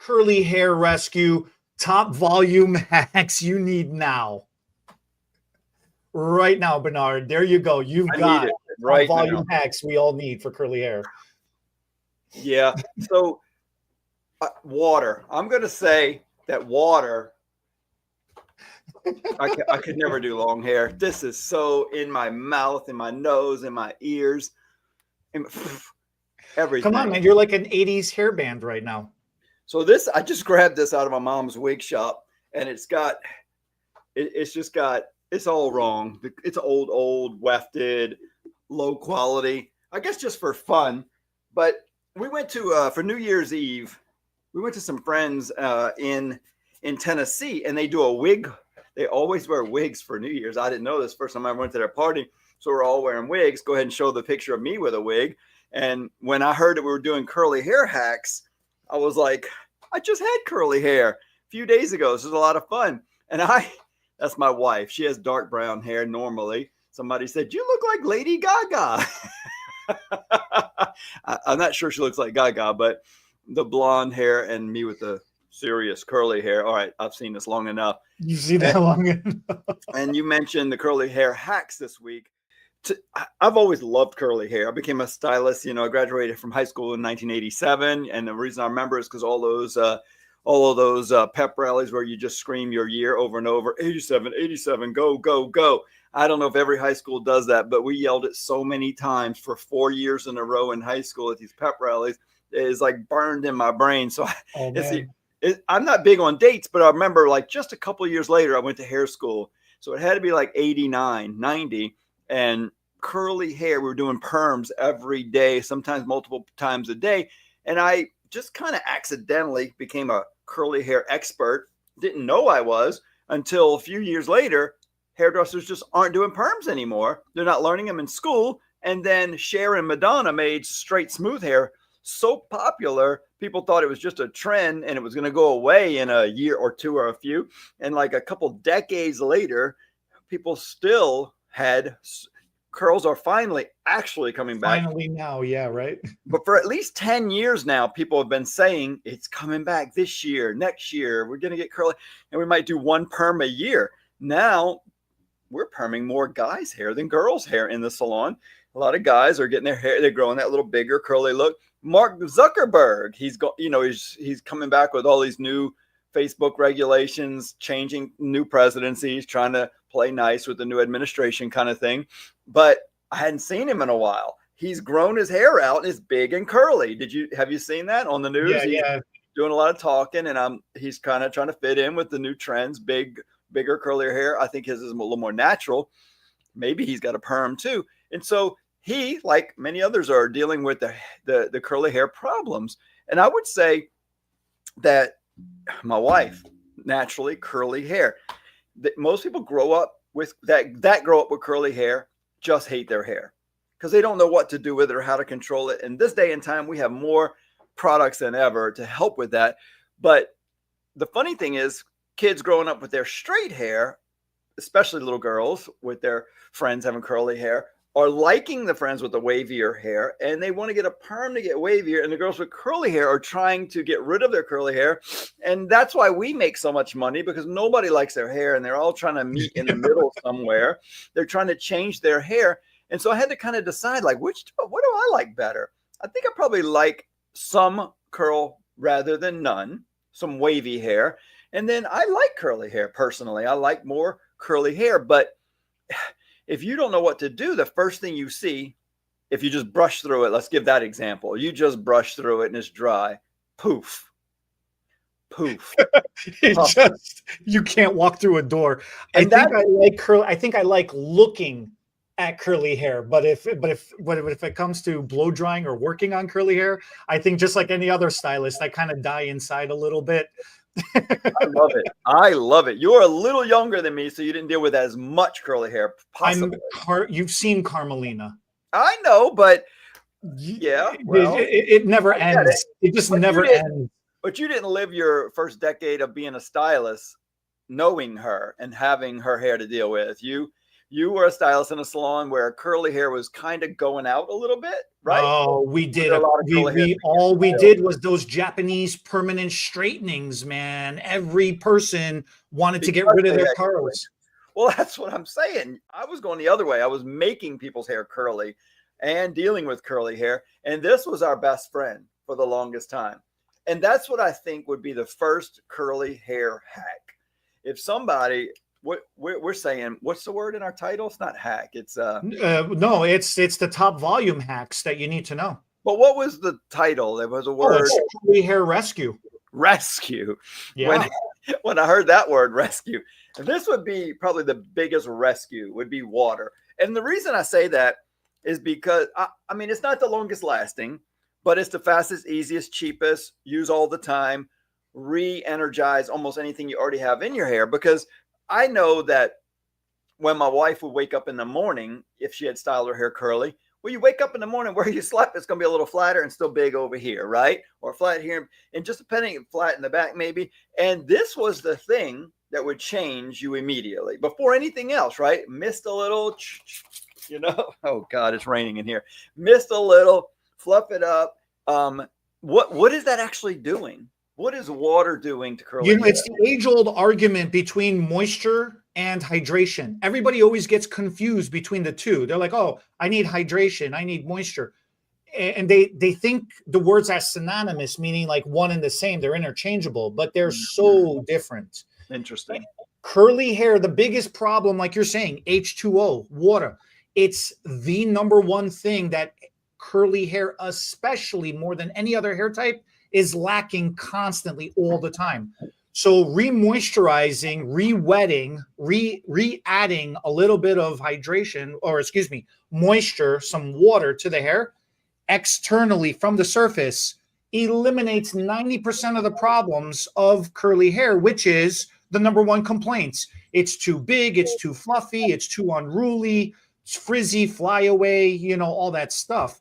curly hair rescue, top volume hacks you need now. Right now, Bernard. There you go. You've got right volume hacks we all need for curly hair. Yeah. So water. I'm going to say that water. I could never do long hair. This is so in my mouth, in my nose, in my ears, everything. Come on, man. You're like an 80s hairband right now. So this, I just grabbed this out of my mom's wig shop, and it's all wrong. It's old, wefted, low quality. I guess just for fun. But we went to for New Year's Eve. We went to some friends in Tennessee, and they do a wig. They always wear wigs for New Year's. I didn't know this. First time I went to their party, so we're all wearing wigs. Go ahead and show the picture of me with a wig. And when I heard that we were doing curly hair hacks, I was like, I just had curly hair a few days ago. This is a lot of fun. And that's my wife. She has dark brown hair normally. Somebody said, you look like Lady Gaga. I'm not sure she looks like Gaga, but the blonde hair and me with the serious curly hair. All right, I've seen this long enough. You've seen that long enough. And you mentioned the curly hair hacks this week. I've always loved curly hair. I became a stylist. I graduated from high school in 1987. And the reason I remember is because all of those pep rallies where you just scream your year over and over, 87, 87, go, go, go. I don't know if every high school does that, but we yelled it so many times for 4 years in a row in high school at these pep rallies. It is like burned in my brain. So I'm not big on dates, but I remember like just a couple of years later, I went to hair school. So it had to be like 89, 90. And curly hair, we were doing perms every day, sometimes multiple times a day. And I just kind of accidentally became a curly hair expert. Didn't know I was until a few years later. Hairdressers just aren't doing perms anymore. They're not learning them in school. And then Cher and Madonna made straight smooth hair so popular, people thought it was just a trend and it was going to go away in a year or two or a few. And like a couple decades later, people still had curls are finally actually coming back. Finally now, yeah, right. But for at least 10 years now, people have been saying it's coming back this year, next year. We're going to get curly, and we might do one perm a year. Now we're perming more guys' hair than girls' hair in the salon. A lot of guys are getting their hair, they're growing that little bigger curly look. Mark Zuckerberg, he's coming back with all these new Facebook regulations, changing new presidencies, trying to play nice with the new administration kind of thing. But I hadn't seen him in a while. He's grown his hair out and it's big and curly. Have you seen that on the news? Yeah. Doing a lot of talking, and he's kind of trying to fit in with the new trends, bigger, curlier hair. I think his is a little more natural. Maybe he's got a perm too. And so he, like many others, are dealing with the curly hair problems. And I would say that my wife, naturally curly hair. Most people grow up with grow up with curly hair, just hate their hair because they don't know what to do with it or how to control it. In this day and time, we have more products than ever to help with that. But the funny thing is, kids growing up with their straight hair, especially little girls with their friends having curly hair, are liking the friends with the wavier hair, and they want to get a perm to get wavier, and the girls with curly hair are trying to get rid of their curly hair. And that's why we make so much money, because nobody likes their hair and they're all trying to meet in the middle somewhere. They're trying to change their hair. And so I had to kind of decide, like, what do I like better? I think I probably like some curl rather than none, some wavy hair. And then I like curly hair personally. I like more curly hair, but if you don't know what to do, the first thing you see, if you just brush through it, let's give that example. You just brush through it and it's dry. Poof. Poof. You can't walk through a door. I think I like looking at curly hair, but if it comes to blow drying or working on curly hair, I think just like any other stylist, I kind of die inside a little bit. I love it. You're a little younger than me, so you didn't deal with as much curly hair. Possibly. You've seen Carmelina. I know, but yeah, well, it never ends. It just never ends. But you didn't live your first decade of being a stylist knowing her and having her hair to deal with. You you were a stylist in a salon where curly hair was kind of going out a little bit, right? Oh, we did. A lot of curly hair. All we did was those Japanese permanent straightenings, man. Every person wanted to get rid of their curls. Well, that's what I'm saying. I was going the other way. I was making people's hair curly and dealing with curly hair. And this was our best friend for the longest time. And that's what I think would be the first curly hair hack. If somebody, we're saying, what's the word in our title? It's not hack. It's no, it's the top volume hacks that you need to know. But what was the title? There was a word. Oh, curly hair rescue. Rescue. Yeah. When I heard that word, rescue, this would be probably the biggest rescue would be water. And the reason I say that is because I mean, it's not the longest lasting, but it's the fastest, easiest, cheapest, use all the time, re-energize almost anything you already have in your hair. Because I know that when my wife would wake up in the morning, if she had styled her hair curly, well, you wake up in the morning where you slept, it's going to be a little flatter and still big over here, right? Or flat here, and just depending, flat in the back maybe. And this was the thing that would change you immediately before anything else, right? Missed a little, you know, oh God, it's raining in here. Missed a little, fluff it up. What is that actually doing? What is water doing to curly hair? It's the age-old argument between moisture and hydration. Everybody always gets confused between the two. They're like, oh, I need hydration, I need moisture. And they think the words are synonymous, meaning like one and the same. They're interchangeable, but they're so different. Interesting. Curly hair, the biggest problem, like you're saying, H2O, water. It's the number one thing that curly hair, especially more than any other hair type, is lacking constantly all the time. So re-moisturizing, re-wetting, re-adding a little bit of hydration, or excuse me, moisture, some water to the hair externally from the surface eliminates 90% of the problems of curly hair, which is the number one complaints. It's too big, it's too fluffy, it's too unruly, it's frizzy, fly away, you know, all that stuff.